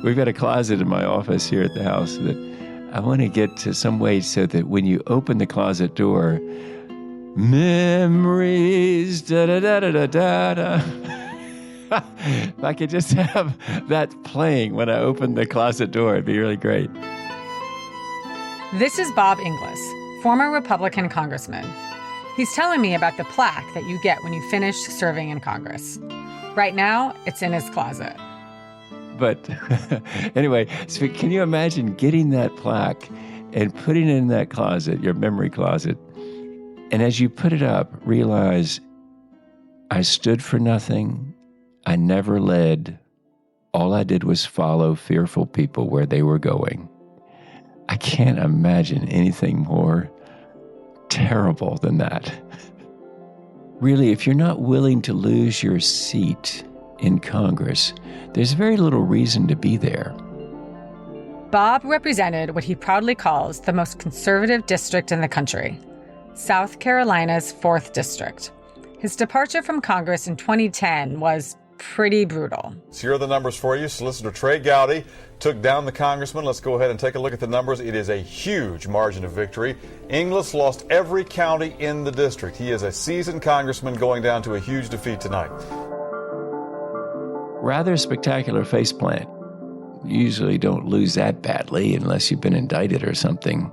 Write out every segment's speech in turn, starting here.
we've got a closet in my office here at the house that I want to get to some way so that when you open the closet door, memories, da-da-da-da-da-da. If I could just have that playing when I open the closet door, it'd be really great. This is Bob Inglis, former Republican congressman. He's telling me about the plaque that you get when you finish serving in Congress. Right now, it's in his closet. But anyway, so can you imagine getting that plaque and putting it in that closet, your memory closet, and as you put it up, realize I stood for nothing. I never led. All I did was follow fearful people where they were going. I can't imagine anything more terrible than that. Really, if you're not willing to lose your seat in Congress, there's very little reason to be there. Bob represented what he proudly calls the most conservative district in the country, South Carolina's 4th District. His departure from Congress in 2010 was pretty brutal. So here are the numbers for you. Solicitor Trey Gowdy took down the congressman. Let's go ahead and take a look at the numbers. It is a huge margin of victory. Inglis lost every county in the district. He is a seasoned congressman going down to a huge defeat tonight. Rather spectacular faceplant. You usually don't lose that badly unless you've been indicted or something.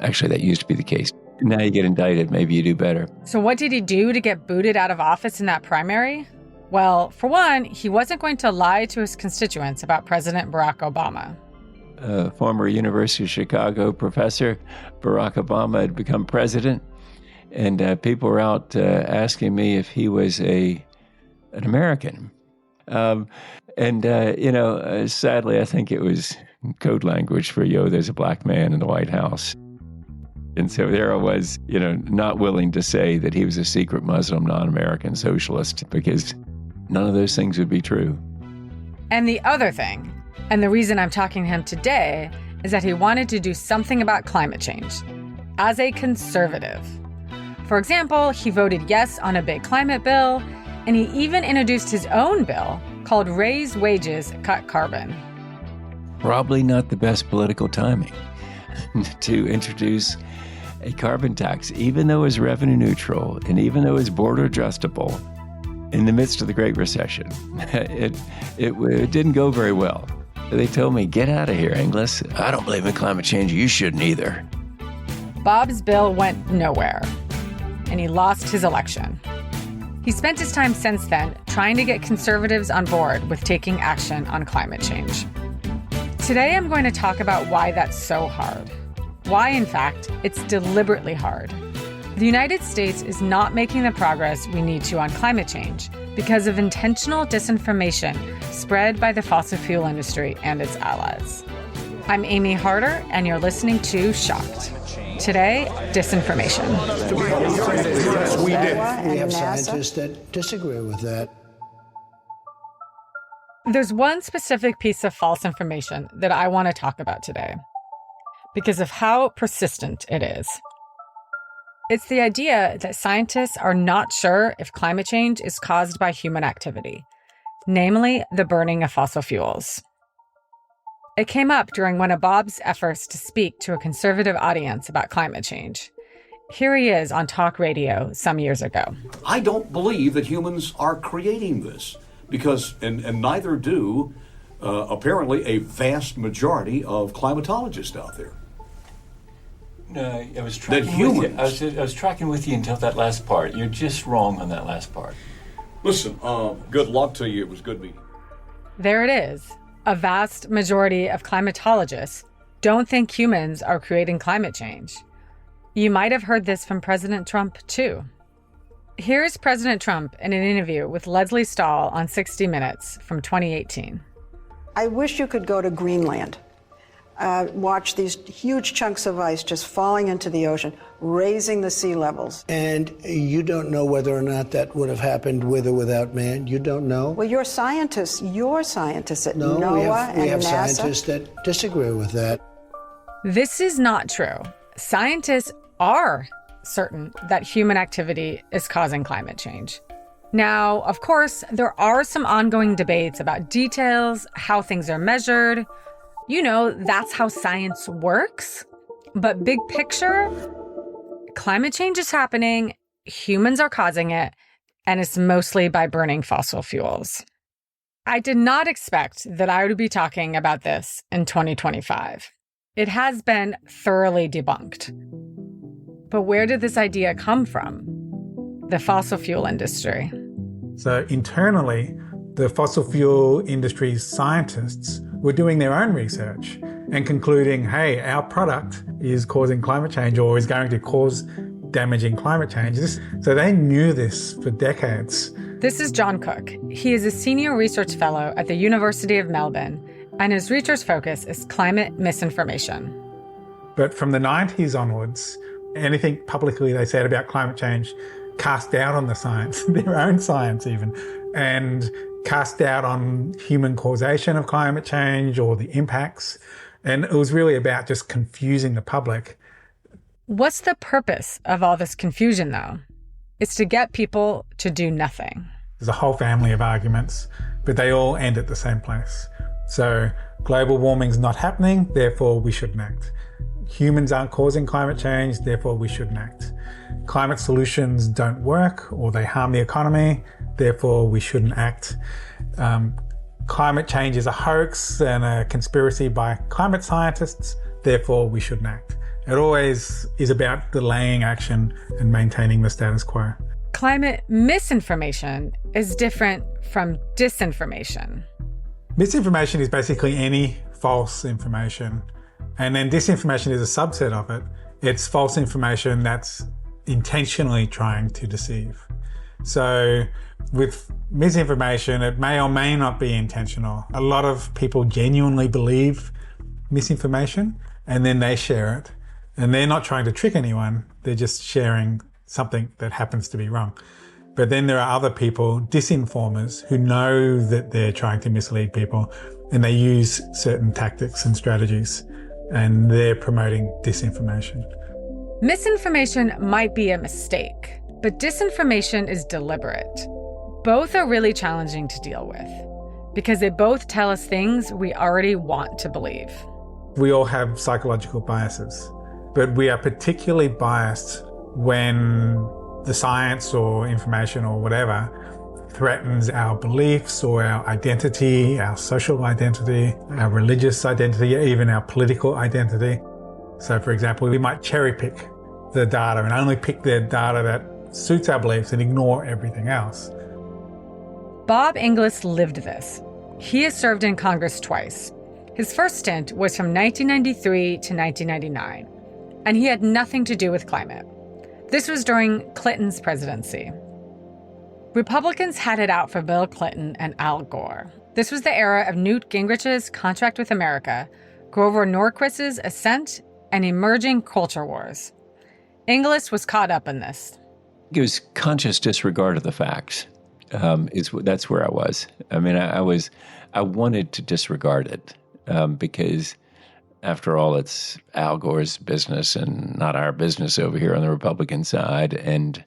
Actually, that used to be the case. Now you get indicted, maybe you do better. So what did he do to get booted out of office in that primary? Well, for one, he wasn't going to lie to his constituents about President Barack Obama. Former University of Chicago professor, Barack Obama had become president, and people were out asking me if he was an American. Sadly, I think it was code language for, there's a black man in the White House. And so there I was, not willing to say that he was a secret Muslim, non-American socialist, because none of those things would be true. And the other thing, and the reason I'm talking to him today, is that he wanted to do something about climate change as a conservative. For example, he voted yes on a big climate bill, and he even introduced his own bill called Raise Wages, Cut Carbon. Probably not the best political timing to introduce a carbon tax, even though it was revenue neutral and even though it was border adjustable in the midst of the Great Recession. It didn't go very well. They told me, get out of here, Inglis. I don't believe in climate change. You shouldn't either. Bob's bill went nowhere, and he lost his election. He spent his time since then trying to get conservatives on board with taking action on climate change. Today, I'm going to talk about why that's so hard. Why, in fact, it's deliberately hard. The United States is not making the progress we need to on climate change because of intentional disinformation spread by the fossil fuel industry and its allies. I'm Amy Harder, and you're listening to Shocked. Today, disinformation. We have scientists that disagree with that. There's one specific piece of false information that I want to talk about today because of how persistent it is. It's the idea that scientists are not sure if climate change is caused by human activity, namely the burning of fossil fuels. It came up during one of Bob's efforts to speak to a conservative audience about climate change. Here he is on talk radio some years ago. I don't believe that humans are creating this because, and neither do apparently a vast majority of climatologists out there. No, I was tracking with you. I was tracking with you until that last part. You're just wrong on that last part. Listen, good luck to you. It was good meeting. There it is. A vast majority of climatologists don't think humans are creating climate change. You might have heard this from President Trump, too. Here's President Trump in an interview with Leslie Stahl on 60 Minutes from 2018. I wish you could go to Greenland. Watch these huge chunks of ice just falling into the ocean, raising the sea levels. And you don't know whether or not that would have happened with or without man? You don't know? Well, you're scientists at NOAA and we have NASA. Scientists that disagree with that. This is not true. Scientists are certain that human activity is causing climate change. Now, of course, there are some ongoing debates about details, how things are measured. You know, that's how science works. But big picture, climate change is happening, humans are causing it, and it's mostly by burning fossil fuels. I did not expect that I would be talking about this in 2025. It has been thoroughly debunked. But where did this idea come from? The fossil fuel industry. So internally, the fossil fuel industry's scientists were doing their own research and concluding, hey, our product is causing climate change or is going to cause damaging climate change. So they knew this for decades. This is John Cook. He is a senior research fellow at the University of Melbourne, and his research focus is climate misinformation. But from the 90s onwards, anything publicly they said about climate change cast doubt on the science, their own science even, and cast doubt on human causation of climate change or the impacts. And it was really about just confusing the public. What's the purpose of all this confusion, though? It's to get people to do nothing. There's a whole family of arguments, but they all end at the same place. So global warming's not happening, therefore we shouldn't act. Humans aren't causing climate change, therefore we shouldn't act. Climate solutions don't work or they harm the economy, therefore we shouldn't act. Climate change is a hoax and a conspiracy by climate scientists, therefore we shouldn't act. It always is about delaying action and maintaining the status quo. Climate misinformation is different from disinformation. Misinformation is basically any false information. And then disinformation is a subset of it. It's false information that's intentionally trying to deceive. So with misinformation, it may or may not be intentional. A lot of people genuinely believe misinformation and then they share it. And they're not trying to trick anyone. They're just sharing something that happens to be wrong. But then there are other people, disinformers, who know that they're trying to mislead people and they use certain tactics and strategies and they're promoting disinformation. Misinformation might be a mistake, but disinformation is deliberate. Both are really challenging to deal with because they both tell us things we already want to believe. We all have psychological biases, but we are particularly biased when the science or information or whatever threatens our beliefs or our identity, our social identity, our religious identity, even our political identity. So for example, we might cherry pick the data and only pick the data that suits our beliefs and ignore everything else. Bob Inglis lived this. He has served in Congress twice. His first stint was from 1993 to 1999, and he had nothing to do with climate. This was during Clinton's presidency. Republicans had it out for Bill Clinton and Al Gore. This was the era of Newt Gingrich's Contract with America, Grover Norquist's ascent, and emerging culture wars. Inglis was caught up in this. It was conscious disregard of the facts. That's where I was. I mean, I wanted to disregard it because, after all, it's Al Gore's business and not our business over here on the Republican side. And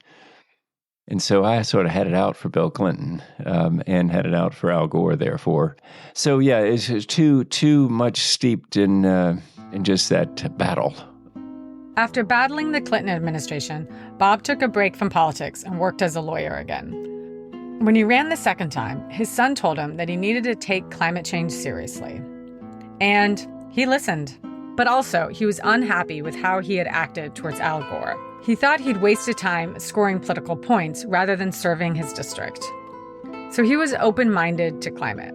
so I sort of had it out for Bill Clinton and had it out for Al Gore, therefore. So, yeah, it's too much steeped in just that battle. After battling the Clinton administration, Bob took a break from politics and worked as a lawyer again. When he ran the second time, his son told him that he needed to take climate change seriously. And he listened. But also, he was unhappy with how he had acted towards Al Gore. He thought he'd wasted time scoring political points rather than serving his district. So he was open-minded to climate.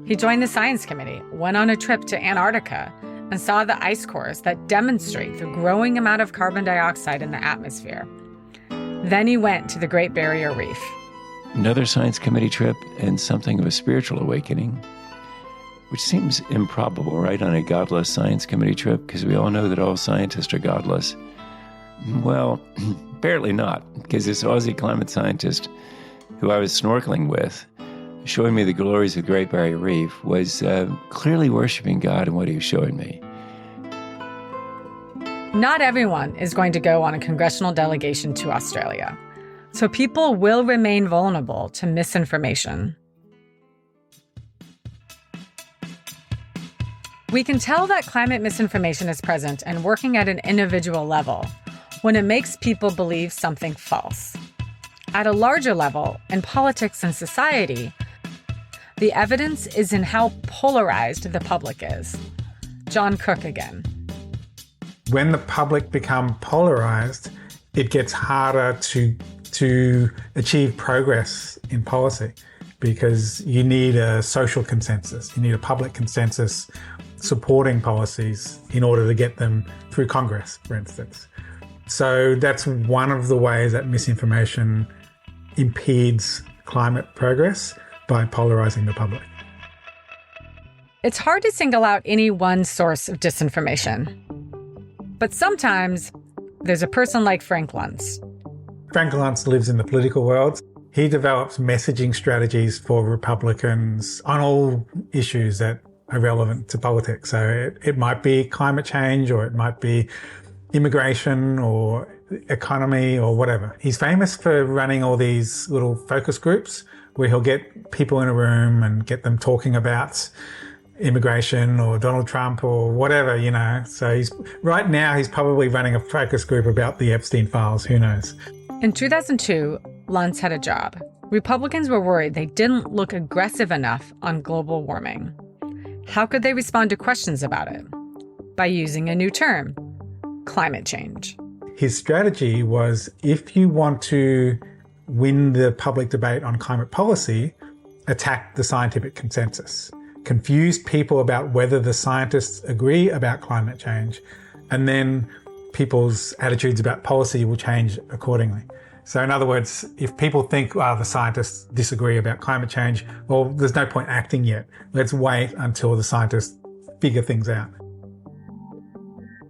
He joined the science committee, went on a trip to Antarctica, and saw the ice cores that demonstrate the growing amount of carbon dioxide in the atmosphere. Then he went to the Great Barrier Reef. Another science committee trip and something of a spiritual awakening, which seems improbable, right, on a godless science committee trip, because we all know that all scientists are godless. Well, apparently not, because this Aussie climate scientist who I was snorkeling with, showing me the glories of the Great Barrier Reef, was clearly worshiping God in what he was showing me. Not everyone is going to go on a congressional delegation to Australia. So people will remain vulnerable to misinformation. We can tell that climate misinformation is present and working at an individual level when it makes people believe something false. At a larger level, in politics and society, the evidence is in how polarized the public is. John Cook again. When the public become polarized, it gets harder to achieve progress in policy because you need a social consensus. You need a public consensus supporting policies in order to get them through Congress, for instance. So that's one of the ways that misinformation impedes climate progress, by polarizing the public. It's hard to single out any one source of disinformation. But sometimes there's a person like Frank Luntz. Frank Luntz lives in the political world. He develops messaging strategies for Republicans on all issues that are relevant to politics. So it might be climate change, or it might be immigration or economy or whatever. He's famous for running all these little focus groups where he'll get people in a room and get them talking about immigration or Donald Trump or whatever, you know. So right now he's probably running a focus group about the Epstein files, who knows. In 2002, Luntz had a job. Republicans were worried they didn't look aggressive enough on global warming. How could they respond to questions about it? By using a new term, climate change. His strategy was, if you want to win the public debate on climate policy, attack the scientific consensus. Confuse people about whether the scientists agree about climate change, and then people's attitudes about policy will change accordingly. So in other words, if people think, the scientists disagree about climate change, well, there's no point acting yet. Let's wait until the scientists figure things out.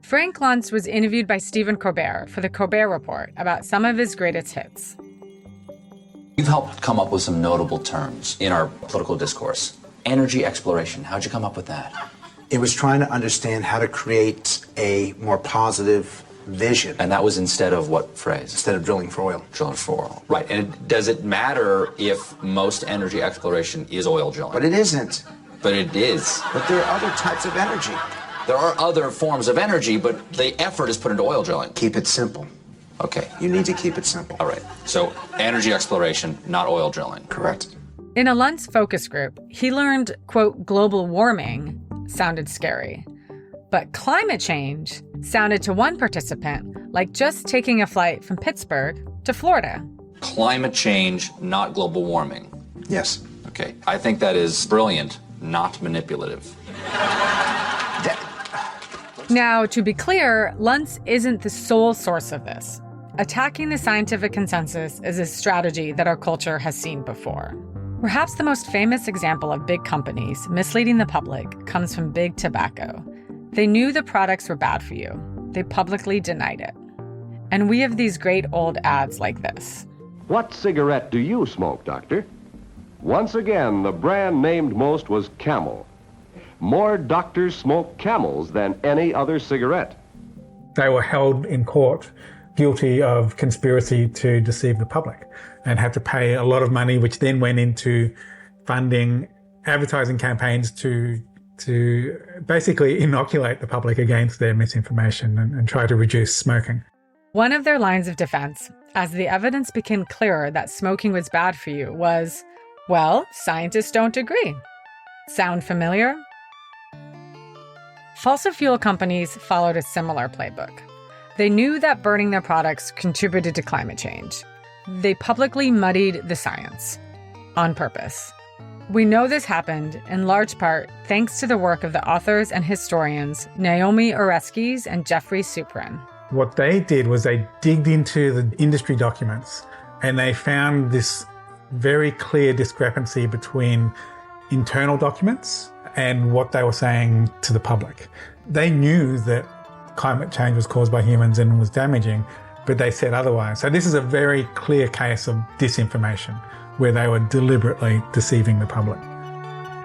Frank Luntz was interviewed by Stephen Colbert for the Colbert Report about some of his greatest hits. You've helped come up with some notable terms in our political discourse. Energy exploration, how'd you come up with that? It was trying to understand how to create a more positive vision. And that was instead of what phrase? Instead of drilling for oil. Drilling for oil. Right. And does it matter if most energy exploration is oil drilling? But it isn't. But it is. But there are other types of energy. There are other forms of energy, but the effort is put into oil drilling. Keep it simple. Okay. You need to keep it simple. All right. So energy exploration, not oil drilling. Correct. In a Luntz focus group, he learned, quote, global warming sounded scary. But climate change sounded to one participant like just taking a flight from Pittsburgh to Florida. Climate change, not global warming. Yes. Okay. I think that is brilliant, not manipulative. Now, to be clear, Luntz isn't the sole source of this. Attacking the scientific consensus is a strategy that our culture has seen before. Perhaps the most famous example of big companies misleading the public comes from Big Tobacco. They knew the products were bad for you. They publicly denied it. And we have these great old ads like this. What cigarette do you smoke, Doctor? Once again, the brand named most was Camel. More doctors smoke Camels than any other cigarette. They were held in court guilty of conspiracy to deceive the public and had to pay a lot of money, which then went into funding advertising campaigns to basically inoculate the public against their misinformation and try to reduce smoking. One of their lines of defense, as the evidence became clearer that smoking was bad for you, was, well, scientists don't agree. Sound familiar? Fossil fuel companies followed a similar playbook. They knew that burning their products contributed to climate change. They publicly muddied the science on purpose. We know this happened in large part thanks to the work of the authors and historians Naomi Oreskes and Jeffrey Suprin. What they did was they digged into the industry documents and they found this very clear discrepancy between internal documents and what they were saying to the public. They knew that climate change was caused by humans and was damaging, but they said otherwise. So this is a very clear case of disinformation, where they were deliberately deceiving the public.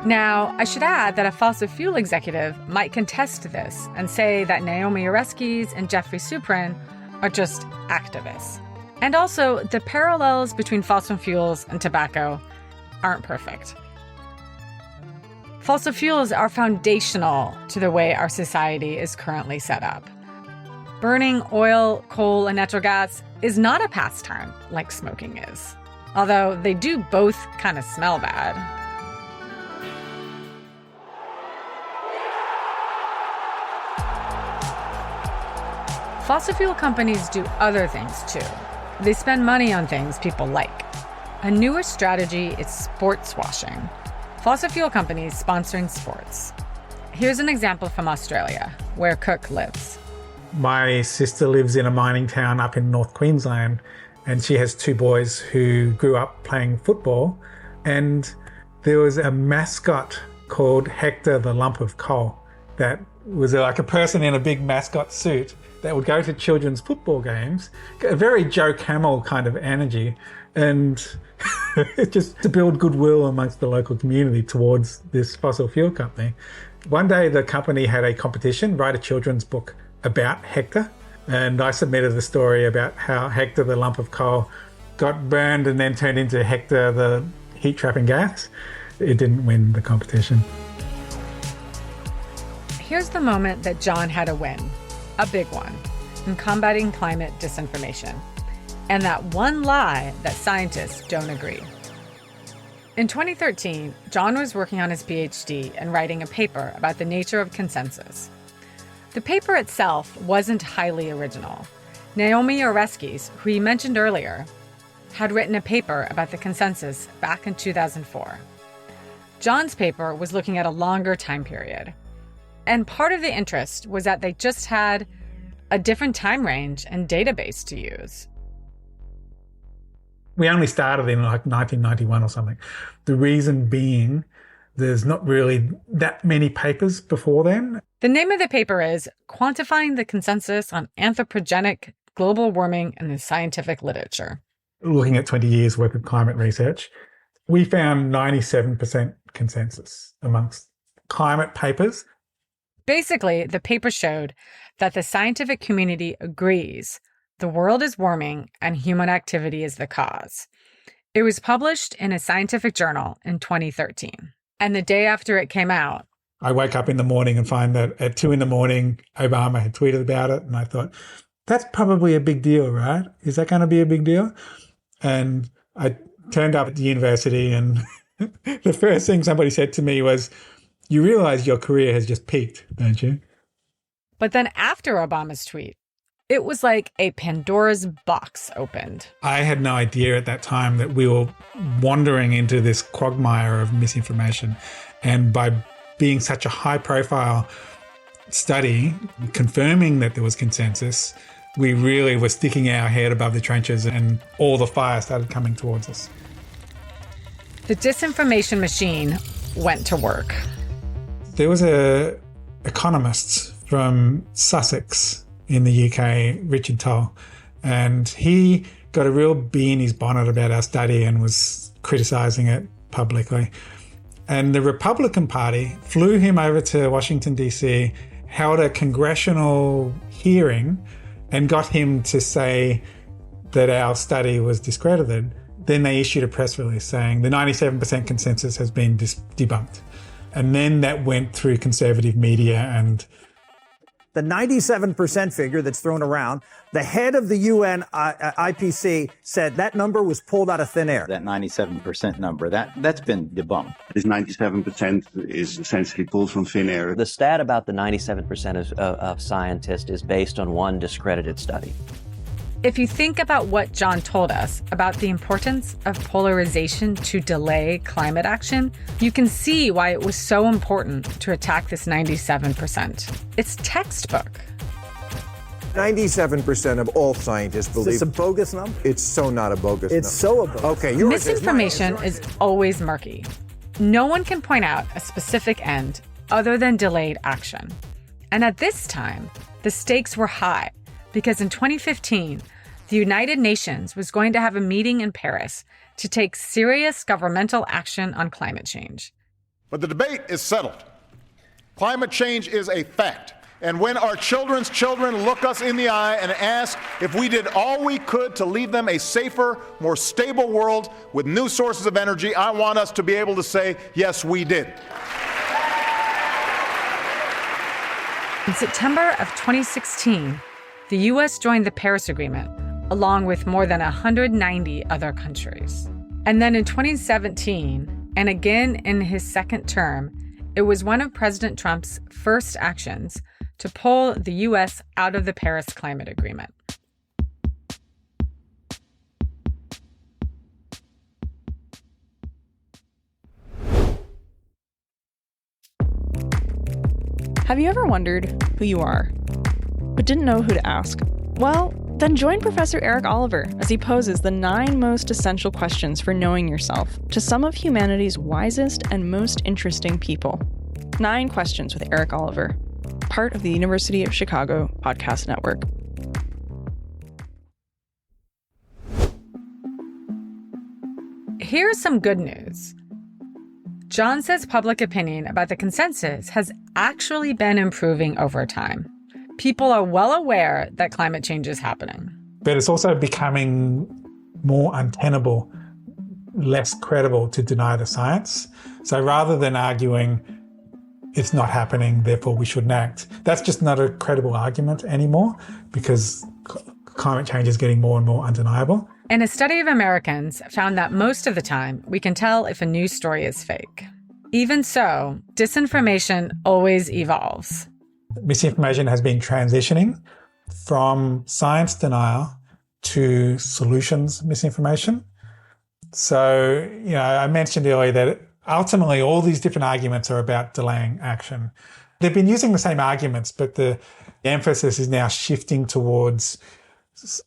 Now, I should add that a fossil fuel executive might contest this and say that Naomi Oreskes and Jeffrey Suprin are just activists. And also, the parallels between fossil fuels and tobacco aren't perfect. Fossil fuels are foundational to the way our society is currently set up. Burning oil, coal, and natural gas is not a pastime like smoking is, although they do both kind of smell bad. Fossil fuel companies do other things too. They spend money on things people like. A newer strategy is sports washing. Fossil fuel companies sponsoring sports. Here's an example from Australia, where Cook lives. My sister lives in a mining town up in North Queensland, and she has 2 boys who grew up playing football. And there was a mascot called Hector the Lump of Coal that was like a person in a big mascot suit that would go to children's football games, a very Joe Camel kind of energy, and just to build goodwill amongst the local community towards this fossil fuel company. One day the company had a competition, write a children's book about Hector, and I submitted the story about how Hector the Lump of Coal got burned and then turned into Hector the heat-trapping gas. It didn't win the competition. Here's the moment that John had a win, a big one, in combating climate disinformation, and that one lie that scientists don't agree. In 2013, John was working on his PhD and writing a paper about the nature of consensus. The paper itself wasn't highly original. Naomi Oreskes, who he mentioned earlier, had written a paper about the consensus back in 2004. John's paper was looking at a longer time period. And part of the interest was that they just had a different time range and database to use. We only started in like 1991 or something. The reason being there's not really that many papers before then. The name of the paper is Quantifying the Consensus on Anthropogenic Global Warming in the Scientific Literature. Looking at 20 years worth of climate research, we found 97% consensus amongst climate papers. Basically, the paper showed that the scientific community agrees the world is warming and human activity is the cause. It was published in a scientific journal in 2013. And the day after it came out, I wake up in the morning and find that at 2 a.m, Obama had tweeted about it. And I thought, that's probably a big deal, right? Is that going to be a big deal? And I turned up at the university and the first thing somebody said to me was, you realize your career has just peaked, don't you? But then after Obama's tweet, it was like a Pandora's box opened. I had no idea at that time that we were wandering into this quagmire of misinformation. And by being such a high-profile study, confirming that there was consensus, we really were sticking our head above the trenches and all the fire started coming towards us. The disinformation machine went to work. There was an economist from Sussex in the UK, Richard Toll, and he got a real bee in his bonnet about our study and was criticising it publicly. And the Republican Party flew him over to Washington, D.C., held a congressional hearing and got him to say that our study was discredited. Then they issued a press release saying the 97% consensus has been debunked. And then that went through conservative media and the 97% figure that's thrown around, the head of the UN IPC said that number was pulled out of thin air. That 97% number, that's been debunked. This 97% is essentially pulled from thin air. The stat about the 97% of scientists is based on one discredited study. If you think about what John told us about the importance of polarization to delay climate action, you can see why it was so important to attack this 97%. It's textbook. 97% of all scientists believe... Is this a bogus number? It's so not a bogus number. It's so a bogus. Okay, Misinformation is always murky. No one can point out a specific end other than delayed action. And at this time, the stakes were high. Because in 2015, the United Nations was going to have a meeting in Paris to take serious governmental action on climate change. But the debate is settled. Climate change is a fact. And when our children's children look us in the eye and ask if we did all we could to leave them a safer, more stable world with new sources of energy, I want us to be able to say, yes, we did. In September of 2016, the U.S. joined the Paris Agreement, along with more than 190 other countries. And then in 2017, and again in his second term, it was one of President Trump's first actions to pull the U.S. out of the Paris Climate Agreement. Have you ever wondered who you are, but didn't know who to ask? Well, then join Professor Eric Oliver as he poses the 9 most essential questions for knowing yourself to some of humanity's wisest and most interesting people. 9 Questions with Eric Oliver, part of the University of Chicago Podcast Network. Here's some good news. John says public opinion about the consensus has actually been improving over time. People are well aware that climate change is happening. But it's also becoming more untenable, less credible to deny the science. So rather than arguing it's not happening, therefore we shouldn't act, that's just not a credible argument anymore because climate change is getting more and more undeniable. And a study of Americans found that most of the time we can tell if a news story is fake. Even so, disinformation always evolves. Misinformation has been transitioning from science denial to solutions misinformation. So, I mentioned earlier that ultimately all these different arguments are about delaying action. They've been using the same arguments, but the emphasis is now shifting towards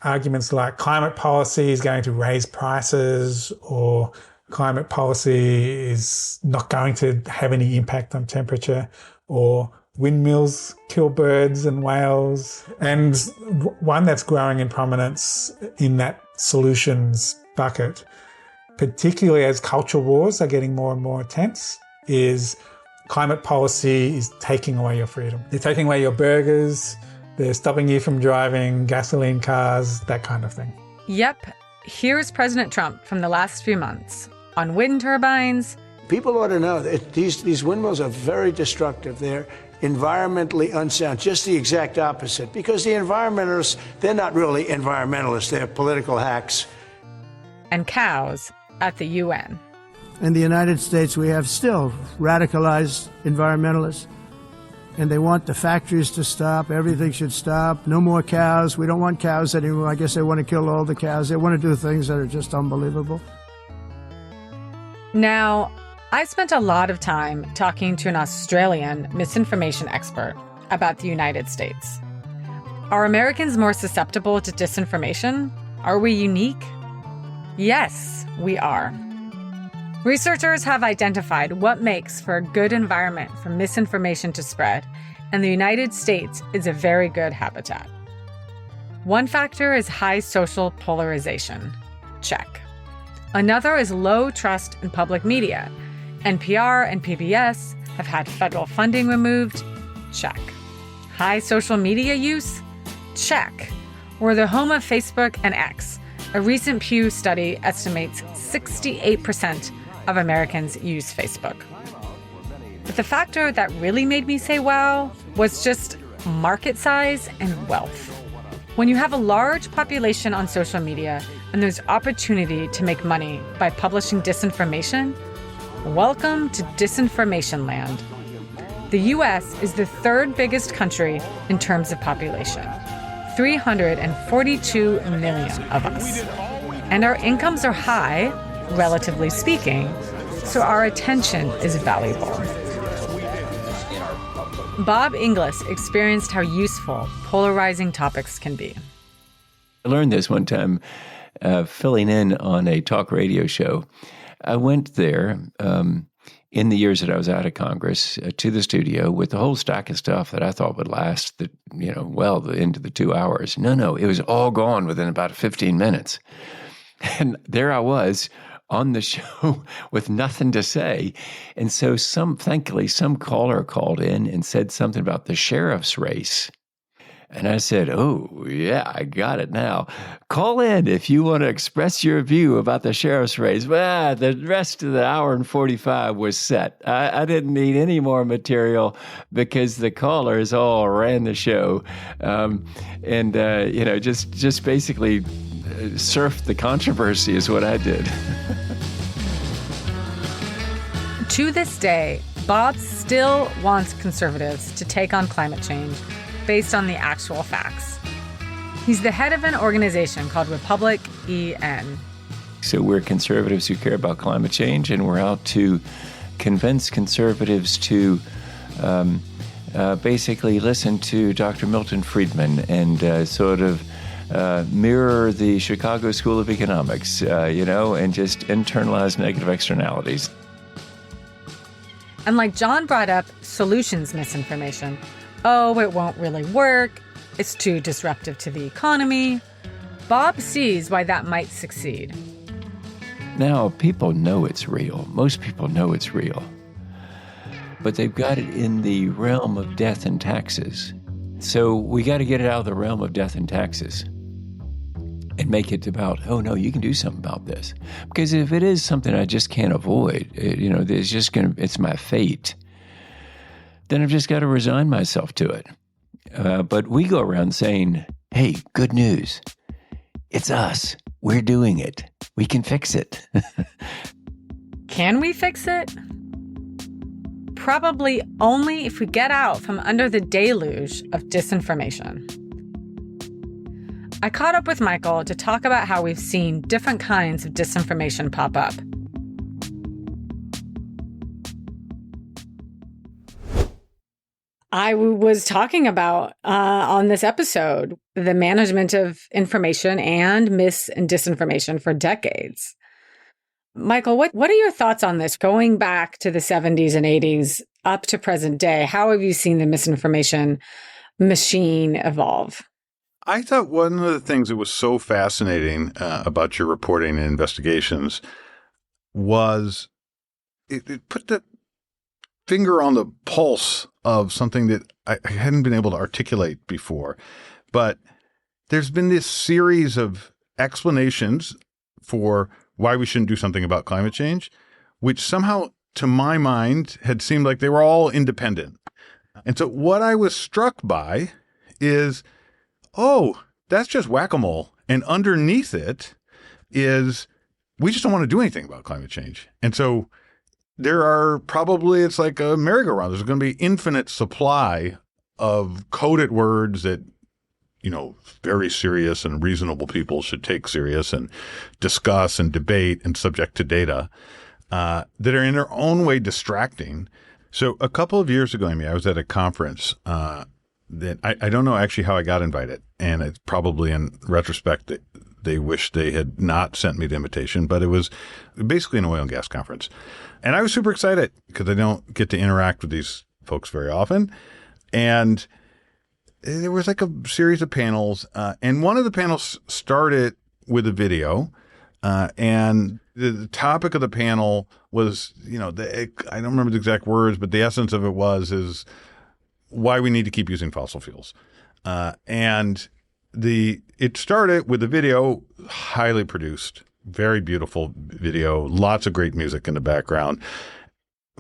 arguments like climate policy is going to raise prices, or climate policy is not going to have any impact on temperature, or windmills kill birds and whales. And one that's growing in prominence in that solutions bucket, particularly as culture wars are getting more and more intense, is climate policy is taking away your freedom. They're taking away your burgers, they're stopping you from driving gasoline cars, that kind of thing. Yep, here's President Trump from the last few months on wind turbines. People ought to know that these windmills are very destructive. They're environmentally unsound, just the exact opposite. Because the environmentalists, they're not really environmentalists, they're political hacks. And cows at the UN. In the United States, we have still radicalized environmentalists. And they want the factories to stop. Everything should stop. No more cows. We don't want cows anymore. I guess they want to kill all the cows. They want to do things that are just unbelievable. Now, I spent a lot of time talking to an Australian misinformation expert about the United States. Are Americans more susceptible to disinformation? Are we unique? Yes, we are. Researchers have identified what makes for a good environment for misinformation to spread, and the United States is a very good habitat. One factor is high social polarization. Check. Another is low trust in public media. NPR and PBS have had federal funding removed. Check. High social media use? Check. We're the home of Facebook and X. A recent Pew study estimates 68% of Americans use Facebook. But the factor that really made me say wow was just market size and wealth. When you have a large population on social media and there's opportunity to make money by publishing disinformation, welcome to disinformation land. The US is the 3rd biggest country in terms of population, 342 million of us. And our incomes are high, relatively speaking, so our attention is valuable. Bob Inglis experienced how useful polarizing topics can be. I learned this one time filling in on a talk radio show. I went there in the years that I was out of Congress to the studio with a whole stack of stuff that I thought would last into the 2 hours. No, it was all gone within about 15 minutes. And there I was on the show with nothing to say. And so thankfully, some caller called in and said something about the sheriff's race. And I said, oh, yeah, I got it now. Call in if you want to express your view about the sheriff's race. Well, the rest of the hour and 45 was set. I didn't need any more material because the callers all ran the show. Just basically surfed the controversy is what I did. To this day, Bob still wants conservatives to take on climate change based on the actual facts. He's the head of an organization called Republic EN. So we're conservatives who care about climate change, and we're out to convince conservatives to basically listen to Dr. Milton Friedman and mirror the Chicago School of Economics, and just internalize negative externalities. And like John brought up, solutions misinformation. Oh, it won't really work. It's too disruptive to the economy. Bob sees why that might succeed. Now, people know it's real. Most people know it's real. But they've got it in the realm of death and taxes. So we got to get it out of the realm of death and taxes and make it about, oh, no, you can do something about this. Because if it is something I just can't avoid, it's my fate, then I've just got to resign myself to it. But we go around saying, hey, good news. It's us. We're doing it. We can fix it. Can we fix it? Probably only if we get out from under the deluge of disinformation. I caught up with Michael to talk about how we've seen different kinds of disinformation pop up. I was talking about on this episode the management of information and mis and disinformation for decades. Michael, what are your thoughts on this? Going back to the 70s and 80s up to present day, how have you seen the misinformation machine evolve? I thought one of the things that was so fascinating about your reporting and investigations was it put the finger on the pulse of something that I hadn't been able to articulate before. But there's been this series of explanations for why we shouldn't do something about climate change, which somehow, to my mind, had seemed like they were all independent. And so what I was struck by is, oh, that's just whack-a-mole. And underneath it is, we just don't want to do anything about climate change. And so there are probably, it's like a merry-go-round. There's going to be infinite supply of coded words that, very serious and reasonable people should take serious and discuss and debate and subject to data that are in their own way distracting. So a couple of years ago, I was at a conference that I don't know actually how I got invited. And it's probably in retrospect that they wish they had not sent me the invitation, but it was basically an oil and gas conference. And I was super excited because I don't get to interact with these folks very often. And there was like a series of panels, and one of the panels started with a video, and the topic of the panel was, I don't remember the exact words, but the essence of it is why we need to keep using fossil fuels. And it started with a video, highly produced, very beautiful video, lots of great music in the background,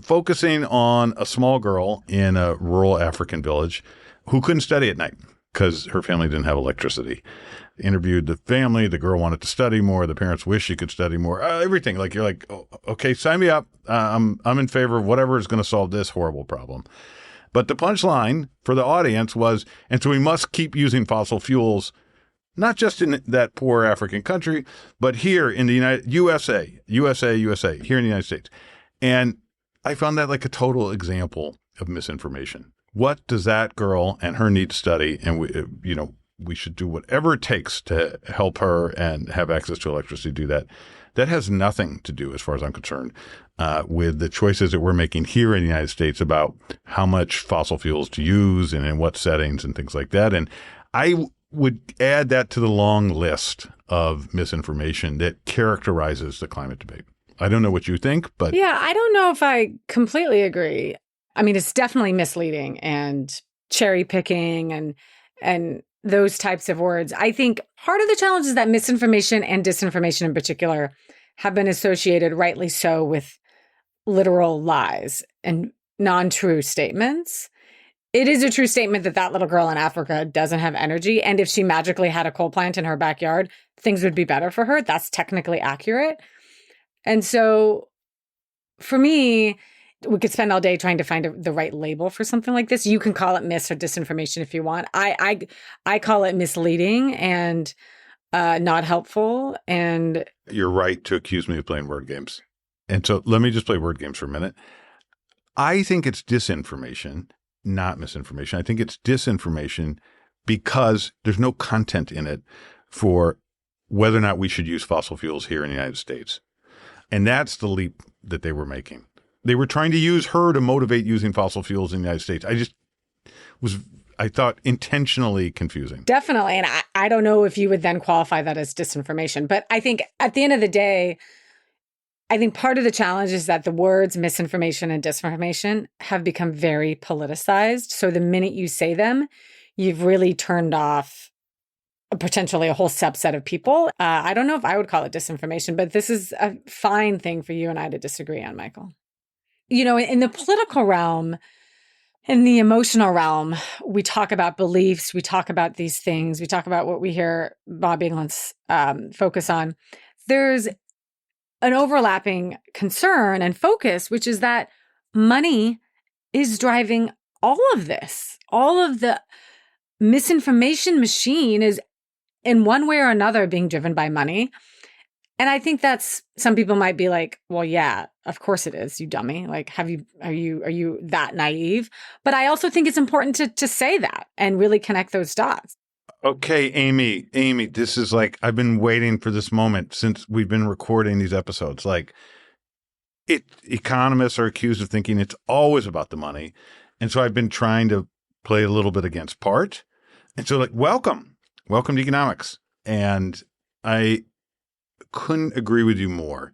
focusing on a small girl in a rural African village who couldn't study at night because her family didn't have electricity. Interviewed the family. The girl wanted to study more. The parents wish she could study more. Everything. Like, you're like, oh, okay, sign me up. I'm in favor of whatever is going to solve this horrible problem. But the punchline for the audience was, and so we must keep using fossil fuels, not just in that poor African country, but here in the USA, here in the United States. And I found that like a total example of misinformation. What does that girl and her need to study? And we should do whatever it takes to help her and have access to electricity to do that. That has nothing to do, as far as I'm concerned, with the choices that we're making here in the United States about how much fossil fuels to use and in what settings and things like that. And I would add that to the long list of misinformation that characterizes the climate debate. I don't know what you think, but Yeah, I don't know if I completely agree. I mean, it's definitely misleading and cherry picking and those types of words. I think part of the challenge is that misinformation and disinformation in particular have been associated, rightly so, with literal lies and non-true statements. It is a true statement that that little girl in Africa doesn't have energy. And if she magically had a coal plant in her backyard, things would be better for her. That's technically accurate. And so for me, we could spend all day trying to find the right label for something like this. You can call it mis or disinformation if you want. I call it misleading and not helpful. And you're right to accuse me of playing word games. And so let me just play word games for a minute. I think it's disinformation, not misinformation. I think it's disinformation because there's no content in it for whether or not we should use fossil fuels here in the United States. And that's the leap that they were making. They were trying to use her to motivate using fossil fuels in the United States. I thought, intentionally confusing. Definitely. And I don't know if you would then qualify that as disinformation. But I think at the end of the day, I think part of the challenge is that the words misinformation and disinformation have become very politicized. So the minute you say them, you've really turned off potentially a whole subset of people. I don't know if I would call it disinformation, but this is a fine thing for you and I to disagree on, Michael. You know, in the political realm, in the emotional realm, we talk about beliefs, we talk about these things, we talk about what we hear Bob England's focus on. There's an overlapping concern and focus, which is that money is driving all of this. All of the misinformation machine is in one way or another being driven by money. And I think that's, some people might be like, well, yeah, of course it is, you dummy. Like, are you that naive? But I also think it's important to say that and really connect those dots. Okay, Amy, this is like, I've been waiting for this moment since we've been recording these episodes. Like, economists are accused of thinking it's always about the money. And so I've been trying to play a little bit against part. And so, like, welcome to economics. And I couldn't agree with you more.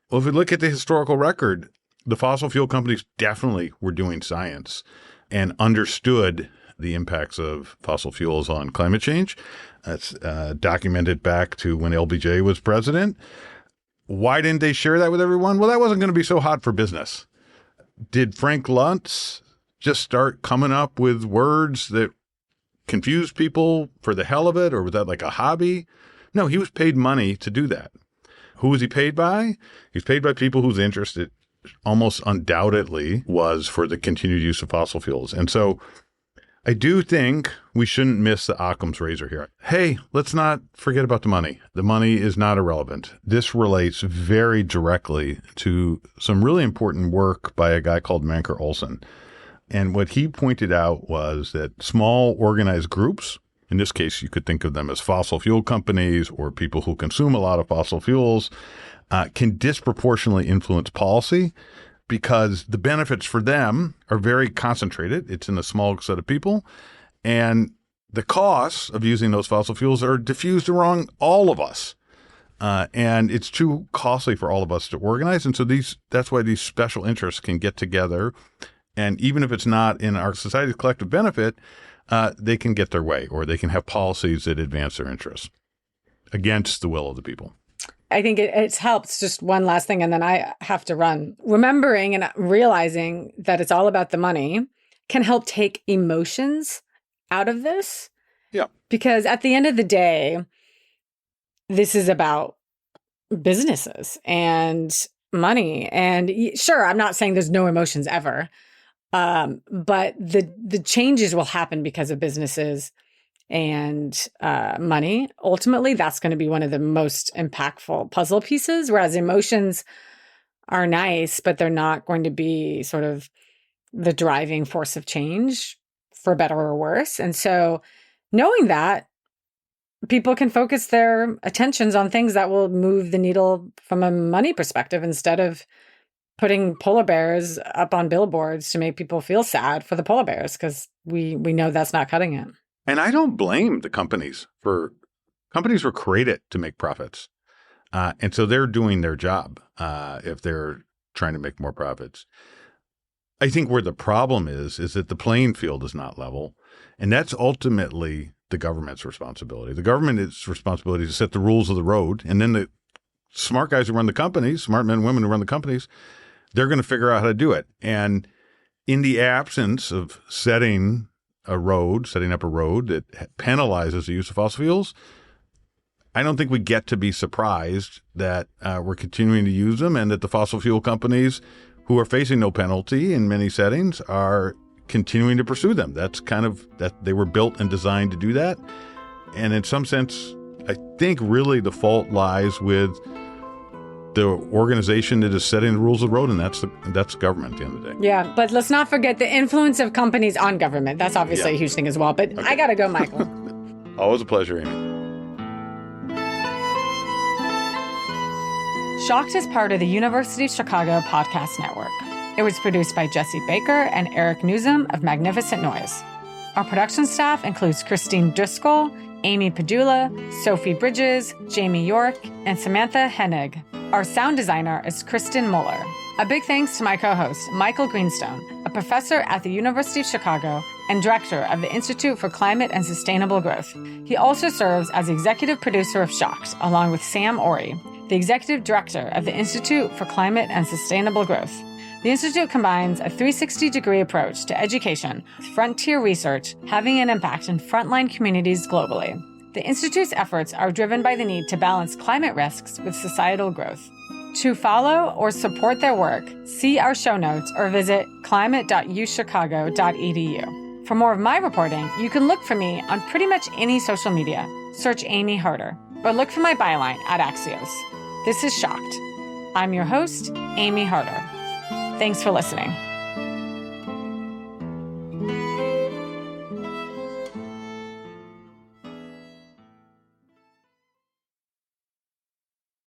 Well, if we look at the historical record, the fossil fuel companies definitely were doing science and understood the impacts of fossil fuels on climate change. That's documented back to when LBJ was president. Why didn't they share that with everyone? Well, that wasn't going to be so hot for business. Did Frank Luntz just start coming up with words that confused people for the hell of it, or was that like a hobby? No, he was paid money to do that. Who was he paid by? He's paid by people whose interest it almost undoubtedly was for the continued use of fossil fuels. And so I do think we shouldn't miss the Occam's razor here. Hey, let's not forget about the money. The money is not irrelevant. This relates very directly to some really important work by a guy called Manker Olson. And what he pointed out was that small organized groups, in this case, you could think of them as fossil fuel companies or people who consume a lot of fossil fuels, can disproportionately influence policy because the benefits for them are very concentrated. It's in a small set of people. And the costs of using those fossil fuels are diffused among all of us. And it's too costly for all of us to organize. And so that's why these special interests can get together. And even if it's not in our society's collective benefit, they can get their way, or they can have policies that advance their interests against the will of the people. I think it helps. Just one last thing, and then I have to run. Remembering and realizing that it's all about the money can help take emotions out of this. Yeah. Because at the end of the day, this is about businesses and money. And sure, I'm not saying there's no emotions ever. But the changes will happen because of businesses and money. Ultimately, that's going to be one of the most impactful puzzle pieces, whereas emotions are nice, but they're not going to be sort of the driving force of change for better or worse. And so knowing that, people can focus their attentions on things that will move the needle from a money perspective instead of putting polar bears up on billboards to make people feel sad for the polar bears, because we know that's not cutting it. And I don't blame the companies. Companies were created to make profits. And so they're doing their job if they're trying to make more profits. I think where the problem is that the playing field is not level. And that's ultimately the government's responsibility. The government's responsibility is to set the rules of the road. And then the smart guys who run the companies, smart men and women who run the companies, they're going to figure out how to do it. And in the absence of setting up a road that penalizes the use of fossil fuels, I don't think we get to be surprised that we're continuing to use them and that the fossil fuel companies who are facing no penalty in many settings are continuing to pursue them. That's kind of that they were built and designed to do that. And in some sense, I think really the fault lies with the organization that is setting the rules of the road, and that's government at the end of the day. Yeah, but let's not forget the influence of companies on government. That's obviously a huge thing as well. But okay. I got to go, Michael. Always a pleasure, Amy. Shocked is part of the University of Chicago Podcast Network. It was produced by Jesse Baker and Eric Nuzum of Magnificent Noise. Our production staff includes Christine Driscoll, Amy Pedulla, Sophie Bridges, Jamie York, and Samantha Henig. Our sound designer is Kristen Mueller. A big thanks to my co-host, Michael Greenstone, a professor at the University of Chicago and director of the Institute for Climate and Sustainable Growth. He also serves as executive producer of Shocked, along with Sam Ori, the executive director of the Institute for Climate and Sustainable Growth. The Institute combines a 360-degree approach to education with frontier research having an impact in frontline communities globally. The Institute's efforts are driven by the need to balance climate risks with societal growth. To follow or support their work, see our show notes or visit climate.uchicago.edu. For more of my reporting, you can look for me on pretty much any social media. Search Amy Harder, or look for my byline at Axios. This is Shocked. I'm your host, Amy Harder. Thanks for listening.